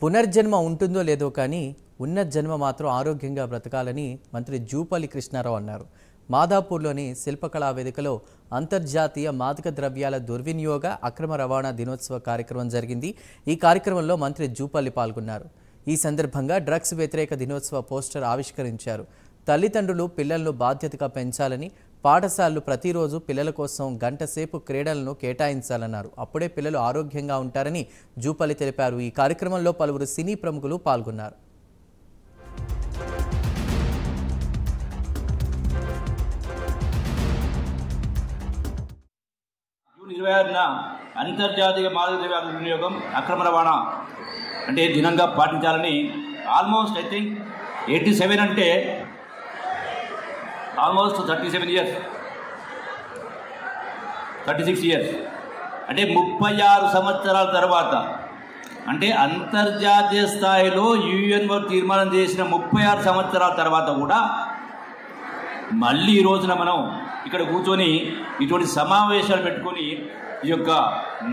పునర్జన్మ ఉంటుందో లేదో కానీ ఉన్న జన్మ మాత్రం ఆరోగ్యంగా బ్రతకాలని మంత్రి జూపల్లి కృష్ణారావు అన్నారు. మాదాపూర్లోని శిల్పకళా వేదికలో అంతర్జాతీయ మాదక ద్రవ్యాల దుర్వినియోగ అక్రమ రవాణా దినోత్సవ కార్యక్రమం జరిగింది. ఈ కార్యక్రమంలో మంత్రి జూపల్లి పాల్గొన్నారు. ఈ సందర్భంగా డ్రగ్స్ వ్యతిరేక దినోత్సవ పోస్టర్ ఆవిష్కరించారు. తల్లిదండ్రులు పిల్లలను బాధ్యతగా పెంచాలని, పాఠశాలలు ప్రతిరోజు పిల్లల కోసం గంట సేపు క్రీడలను కేటాయించాలన్నారు. అప్పుడే పిల్లలు ఆరోగ్యంగా ఉంటారని జూపల్లి తెలిపారు. ఈ కార్యక్రమంలో పలువురు సినీ ప్రముఖులు పాల్గొన్నారు. జూన్ 26న అంతర్జాతీయ మాదక ద్రవ్యాల వినియోగం అక్రమ రవాణా అంటే దినంగా పాటించాలని ఆల్మోస్ట్ ఐ థింక్ 87 అంటే ఆల్మోస్ట్ 36 ఇయర్స్ అంటే 36 సంవత్సరాల తర్వాత అంటే అంతర్జాతీయ స్థాయిలో యుఎన్ఓ తీర్మానం చేసిన 36 సంవత్సరాల తర్వాత కూడా మళ్ళీ ఈ రోజున మనం ఇక్కడ కూర్చొని ఇటువంటి సమావేశాలు పెట్టుకొని ఈ యొక్క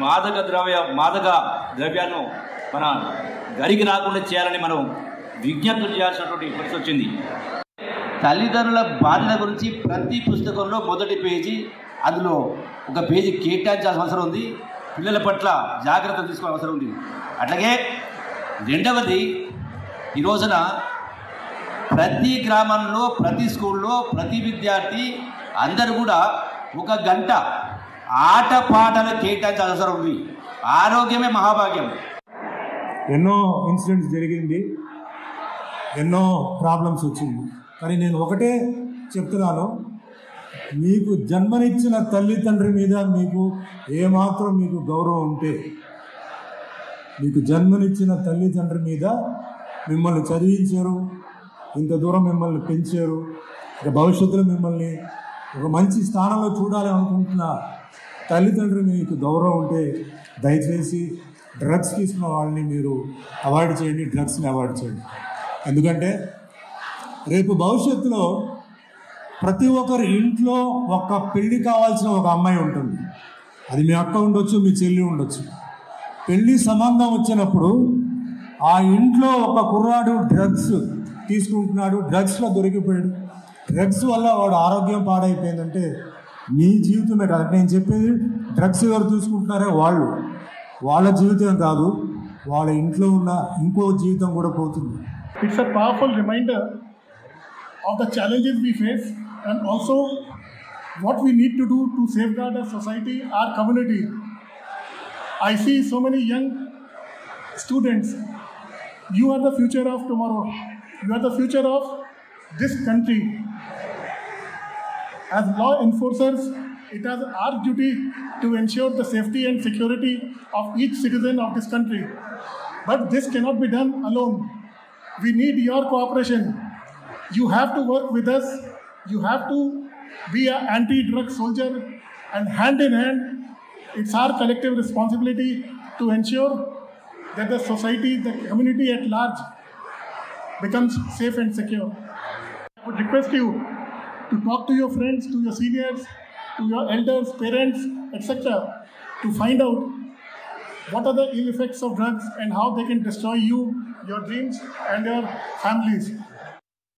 మాదక ద్రవ్యాలను మన గరికి రాకుండా చేయాలని మనం విజ్ఞప్తులు చేయాల్సినటువంటి పరిస్థితి వచ్చింది. తల్లిదండ్రుల బాధ్యత గురించి ప్రతి పుస్తకంలో మొదటి పేజీ అందులో ఒక పేజీ కేటాయించాల్సిన అవసరం ఉంది. పిల్లల పట్ల జాగ్రత్త తీసుకోవాల్సిన అవసరం ఉంది. అట్లాగే రెండవది, ఈ రోజున ప్రతి గ్రామంలో, ప్రతి స్కూల్లో, ప్రతి విద్యార్థి అందరూ కూడా ఒక గంట ఆటపాటలు కేటాయించాల్సిన అవసరం ఉంది. ఆరోగ్యమే మహాభాగ్యం. ఎన్నో ఇన్సిడెంట్స్ జరిగింది, ఎన్నో ప్రాబ్లమ్స్ వచ్చింది. కానీ నేను ఒకటే చెప్తున్నాను, మీకు జన్మనిచ్చిన తల్లిదండ్రి మీద మీకు ఏమాత్రం మీకు గౌరవం ఉంటే, మీకు జన్మనిచ్చిన తల్లిదండ్రి మీద మిమ్మల్ని చదివించారు, ఇంత దూరం మిమ్మల్ని పెంచారు, ఇక భవిష్యత్తులో మిమ్మల్ని ఒక మంచి స్థానంలో చూడాలని అనుకుంటున్న తల్లిదండ్రులు మీకు గౌరవం ఉంటే దయచేసి డ్రగ్స్ తీసుకున్న వాళ్ళని మీరు అవాయిడ్ చేయండి, డ్రగ్స్ని అవాయిడ్ చేయండి. ఎందుకంటే రేపు భవిష్యత్తులో ప్రతి ఒక్కరి ఇంట్లో ఒక పెళ్లి కావాల్సిన ఒక అమ్మాయి ఉంటుంది. అది మీ అక్క ఉండొచ్చు, మీ చెల్లి ఉండొచ్చు. పెళ్లి సంబంధం వచ్చినప్పుడు ఆ ఇంట్లో ఒక కుర్రాడు డ్రగ్స్ తీసుకుంటున్నాడు, డ్రగ్స్లో దొరికిపోయాడు, డ్రగ్స్ వల్ల వాడు ఆరోగ్యం పాడైపోయిందంటే మీ జీవితమే కాదు. నేను చెప్పేది డ్రగ్స్ ఎవరు తీసుకుంటున్నారో వాళ్ళ జీవితం కాదు, వాళ్ళ ఇంట్లో ఉన్న ఇంకో జీవితం కూడా పోతుంది. It's a powerful reminder of the challenges we face and also what we need to do to safeguard our society, our community. I see so many young students. You are the future of tomorrow. You are the future of this country. As law enforcers, it is our duty to ensure the safety and security of each citizen of this country. But this cannot be done alone. We need your cooperation. You have to work with us. You have to be an anti-drug soldier, and hand in hand, it's our collective responsibility to ensure that the society, the community at large becomes safe and secure. I would request you to talk to your friends, to your seniors, to your elders, parents, etc. to find out what are the ill effects of drugs and how they can destroy you, your dreams and your families.